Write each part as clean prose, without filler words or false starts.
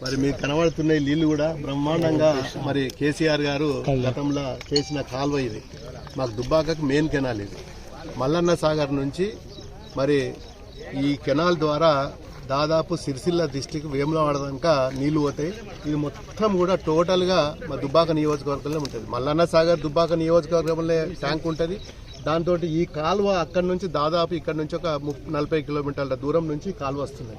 మరి మీకు కనబడుతున్న ఈ నీళ్లు కూడా బ్రహ్మాండంగా మరి కేసీఆర్ గారు గతంలో చేసిన కాల్వ ఇది. మాకు దుబ్బాకకు మెయిన్ కెనాల్ ఇది. మల్లన్న సాగర్ నుంచి మరి ఈ కెనాల్ ద్వారా దాదాపు సిరిసిల్ల డిస్టిక్ వేములవాడ దాకా నీళ్లు పోతాయి. ఇది మొత్తం కూడా టోటల్గా మా దుబ్బాక నియోజకవర్గంలో ఉంటుంది. మల్లన్న సాగర్ దుబ్బాక నియోజకవర్గంలో ట్యాంక్ ఉంటుంది. దాంతో ఈ కాలువ అక్కడి నుంచి దాదాపు ఇక్కడ నుంచి ఒక 40 కిలోమీటర్ల దూరం నుంచి కాలువ వస్తుంది.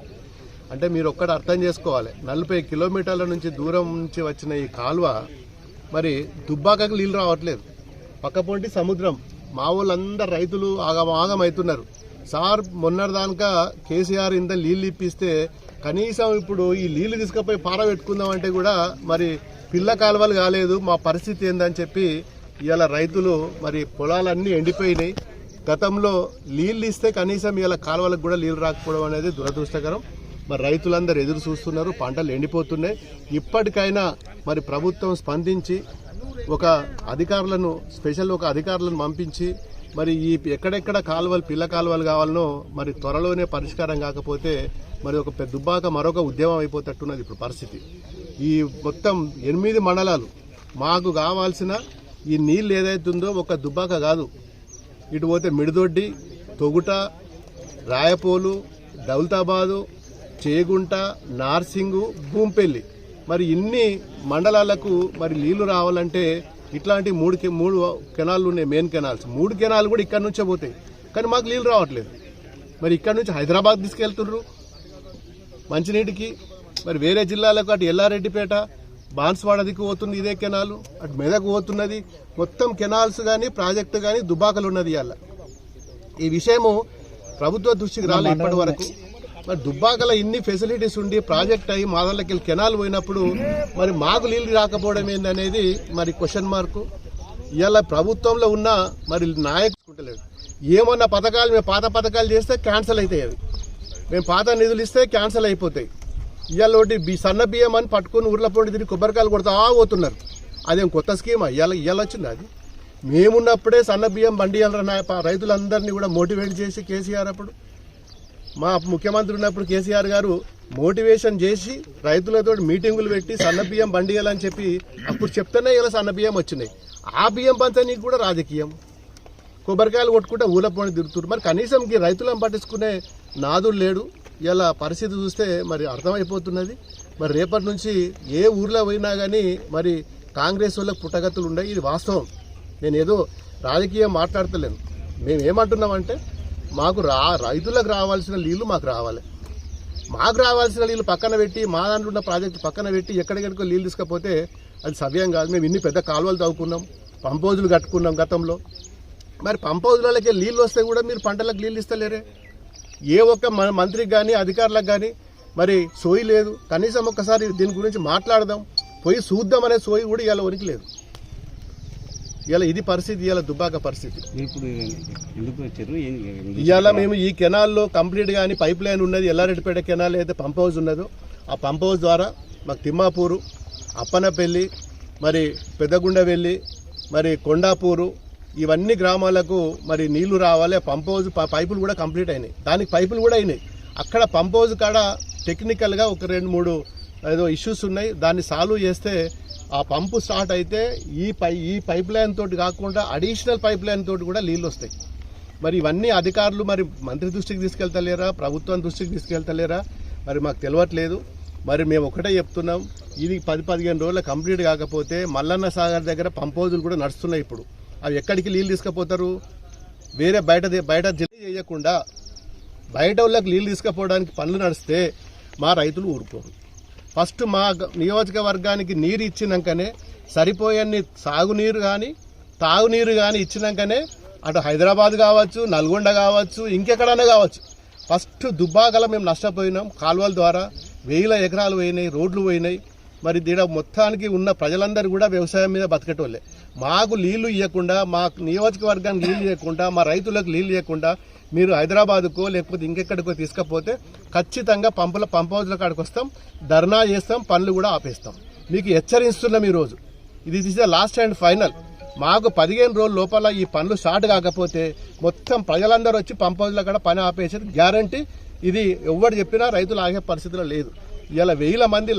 అంటే మీరు ఒక్కటి అర్థం చేసుకోవాలి, 40 కిలోమీటర్ల నుంచి దూరం నుంచి వచ్చిన ఈ కాలువ మరి దుబ్బాకకు నీళ్ళు రావట్లేదు. పక్కపొంటి సముద్రం. మా వాళ్ళందరూ రైతులు ఆగమవుతున్నారు. సార్ మొన్నటిదాకా కేసీఆర్ ఇంత నీళ్ళు ఇప్పిస్తే కనీసం ఇప్పుడు ఈ నీళ్లు తీసుకుపోయి పారబెట్టుకుందామంటే కూడా మరి పిల్ల కాలువలు కాలేదు. మా పరిస్థితి ఏందని చెప్పి ఇవాళ రైతులు మరి పొలాలన్నీ ఎండిపోయినాయి. గతంలో నీళ్ళు ఇస్తే కనీసం ఇవాళ కాలువలకు కూడా నీళ్ళు రాకపోవడం అనేది దురదృష్టకరం. మరి రైతులందరూ ఎదురు చూస్తున్నారు, పంటలు ఎండిపోతున్నాయి. ఇప్పటికైనా మరి ప్రభుత్వం స్పందించి ఒక అధికారులను అధికారులను పంపించి మరి ఈ ఎక్కడెక్కడ కాలువలు పిల్ల కాలువలు కావాలనో మరి త్వరలోనే పరిష్కారం కాకపోతే మరి ఒక దుబ్బాక మరొక ఉద్యమం అయిపోతట్టున్నది ఇప్పుడు పరిస్థితి. ఈ మొత్తం 8 మండలాలు మాకు కావాల్సిన ఈ నీళ్ళు ఏదైతుందో ఒక దుబ్బాక కాదు, ఇటు పోతే మిడిదొడ్డి, తొగుట, రాయపోలు, దౌలతాబాదు, చేగుంట, నార్సింగు, భూంపల్లి మరి ఇన్ని మండలాలకు మరి నీళ్లు రావాలంటే ఇట్లాంటి మూడు కెనాళ్ళు ఉన్నాయి, మెయిన్ కెనాల్స్. 3 కెనాలు కూడా ఇక్కడ నుంచే పోతాయి, కానీ మాకు నీళ్ళు రావట్లేదు. మరి ఇక్కడ నుంచి హైదరాబాద్ తీసుకెళ్తుర్రు మంచినీటికి. మరి వేరే జిల్లాలకు అటు ఎల్లారెడ్డిపేట, బాన్స్వాడ దిక్కు పోతుంది ఇదే కెనాలు, అటు మెదక్ పోతున్నది. మొత్తం కెనాల్స్ కానీ ప్రాజెక్టు కానీ దుబ్బాకలు ఉన్నది. ఇవాళ ఈ విషయము ప్రభుత్వ దృష్టికి రాలేదు ఇప్పటి వరకు. మరి దుబ్బాకల ఇన్ని ఫెసిలిటీస్ ఉండి ప్రాజెక్ట్ అయ్యి మాదళ్ళకి కెనాల్ పోయినప్పుడు మరి మాకు నీళ్ళు రాకపోవడం ఏందనేది మరి క్వశ్చన్ మార్కు. ఇవాళ ప్రభుత్వంలో ఉన్న మరి నాయకులు ఏమన్నా పథకాలు మేము పాత పథకాలు చేస్తే క్యాన్సిల్ అవుతాయి, అవి మేము పాత నిధులు ఇస్తే క్యాన్సిల్ అయిపోతాయి. ఇవాళ ఒకటి సన్న బియ్యం అని పట్టుకుని ఊర్ల పొండి తిరిగి కొబ్బరికాయలు కొడతా పోతున్నారు. అదేం కొత్త స్కీమా? ఇవాళ వచ్చింది అది. మేమున్నప్పుడే సన్న బియ్యం బండియాలన్న రైతులందరినీ కూడా మోటివేట్ చేసి కేసీఆర్ అప్పుడు మా ముఖ్యమంత్రి ఉన్నప్పుడు కేసీఆర్ గారు మోటివేషన్ చేసి రైతులతో మీటింగులు పెట్టి సన్న బియ్యం బండియాలని చెప్పి అప్పుడు చెప్తేనే ఇలా సన్న బియ్యం వచ్చినాయి. ఆ బియ్యం పంచనీకి కూడా రాజకీయం, కొబ్బరికాయలు కొట్టుకుంటే ఊళ్ళ పోని తిరుగుతున్నారు. మరి కనీసం రైతులను పట్టించుకునే నాదుడు లేడు. ఇలా పరిస్థితి చూస్తే మరి అర్థమైపోతున్నది. మరి రేపటి నుంచి ఏ ఊర్లో పోయినా కానీ మరి కాంగ్రెస్ వాళ్ళకి పుట్టగతులు ఉన్నాయి. ఇది వాస్తవం. నేను ఏదో రాజకీయం మాట్లాడతలేను. మేమేమంటున్నామంటే మాకు రైతులకు రావాల్సిన నీళ్లు మాకు రావాలి. మాకు రావాల్సిన నీళ్లు పక్కన పెట్టి మా దాంట్లో ఉన్న ప్రాజెక్టు పక్కన పెట్టి ఎక్కడికెక్కడికో నీళ్ళు తీసుకపోతే అది సవ్యం కాదు. మేము ఇన్ని పెద్ద కాలువలు తవ్వుకున్నాం, పంపోజులు కట్టుకున్నాం గతంలో. మరి పంపోజులకి నీళ్ళు వస్తే కూడా మీరు పంటలకు నీళ్ళు ఇస్తలేరే. ఏ ఒక్క మంత్రికి కానీ అధికారులకు కానీ మరి సోయి లేదు. కనీసం ఒక్కసారి దీని గురించి మాట్లాడదాం, పోయి చూద్దాం అనే సోయి కూడా ఇలా ఉనికి లేదు. ఇలా ఇది పరిస్థితి, ఇలా దుబ్బాక పరిస్థితి. ఇవాళ మేము ఈ కెనాల్లో కంప్లీట్ గా పైప్ లైన్ ఉన్నది. ఎల్లారెడ్డిపేట కెనాల్ అయితే పంప్ హౌస్ ఉన్నదో ఆ పంప్ హౌస్ ద్వారా మాకు తిమ్మాపూరు, అప్పనపల్లి, మరి పెద్దగుండవెల్లి, మరి కొండాపూరు ఇవన్నీ గ్రామాలకు మరి నీళ్లు రావాలి. పంప్ హౌస్ పైపులు కూడా కంప్లీట్ అయినాయి, దానికి పైపులు కూడా అయినాయి. అక్కడ పంప్ హౌస్ కాడ టెక్నికల్గా ఒక 2-3 ఏదో ఇష్యూస్ ఉన్నాయి. దాన్ని సాల్వ్ చేస్తే ఆ పంపు స్టార్ట్ అయితే ఈ పైప్ లైన్ తోటి కాకుండా అడిషనల్ పైప్ లైన్ తోటి కూడా నీళ్ళు వస్తాయి. మరి ఇవన్నీ అధికారులు మరి మంత్రి దృష్టికి తీసుకెళ్తలేరా, ప్రభుత్వం దృష్టికి తీసుకెళ్తలేరా మరి మాకు తెలియట్లేదు. మరి మేము ఒకటే చెప్తున్నాం, ఇది 10-15 రోజులు కంప్లీట్ కాకపోతే మల్లన్న సాగర్ దగ్గర పంప్ హౌజులు కూడా నడుస్తున్నాయి. ఇప్పుడు అవి ఎక్కడికి నీళ్ళు తీసుకుపోతారు? వేరే బయట జిల్లా చేయకుండా బయట వాళ్ళకి నీళ్ళు తీసుకుపోవడానికి పనులు నడిస్తే మా రైతులు ఊరుకోరు. ఫస్ట్ మా నియోజకవర్గానికి నీరు ఇచ్చినాకనే సరిపోయన్ని సాగునీరు కానీ తాగునీరు కానీ ఇచ్చినాకనే అటు హైదరాబాద్ కావచ్చు, నల్గొండ కావచ్చు, ఇంకెక్కడైనా కావచ్చు. ఫస్ట్ దుబ్బాకల మేము నష్టపోయినాం. కాలువల ద్వారా 1000 ఎకరాలు పోయినాయి, రోడ్లు పోయినాయి. మరి దీడ మొత్తానికి ఉన్న ప్రజలందరూ కూడా వ్యవసాయం మీద బతకటోళ్ళే. మాకు నీళ్లు ఇవ్వకుండా, మా నియోజకవర్గానికి నీళ్లు ఇవ్వకుండా, మా రైతులకు నీళ్లు ఇవ్వకుండా మీరు హైదరాబాద్కో లేకపోతే ఇంకెక్కడికో తీసుకపోతే ఖచ్చితంగా పంప్ హౌజ్ల కాడికి వస్తాం, ధర్నా చేస్తాం, పనులు కూడా ఆపేస్తాం. మీకు హెచ్చరిస్తున్నాం ఈరోజు. ఇది is the last and final. మాకు 15 రోజుల లోపల ఈ పనులు స్టార్ట్ కాకపోతే మొత్తం ప్రజలందరూ వచ్చి పంప్ హౌజ్ల కాడ పని ఆపేసేది గ్యారంటీ. ఇది ఎవరు చెప్పినా రైతులు ఆగే పరిస్థితిలో లేదు. ఇలా వేల మంది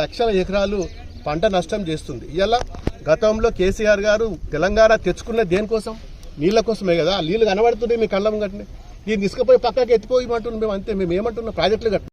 లక్షల ఎకరాలు పంట నష్టం చేస్తుంది. ఇలా గతంలో కేసీఆర్ గారు తెలంగాణ తెచ్చుకున్న దేనికోసం? నీళ్ళ కోసమే కదా. నీళ్లు కనబడుతున్నాయి మీ కళ్ళం గట్టినే, దీన్ని తీసుకుపోయి పక్కకి ఎత్తిపోయి అంటున్నాం. మేము అంతే, మేము ఏమంటున్నాం, ప్రాజెక్టులు కట్టు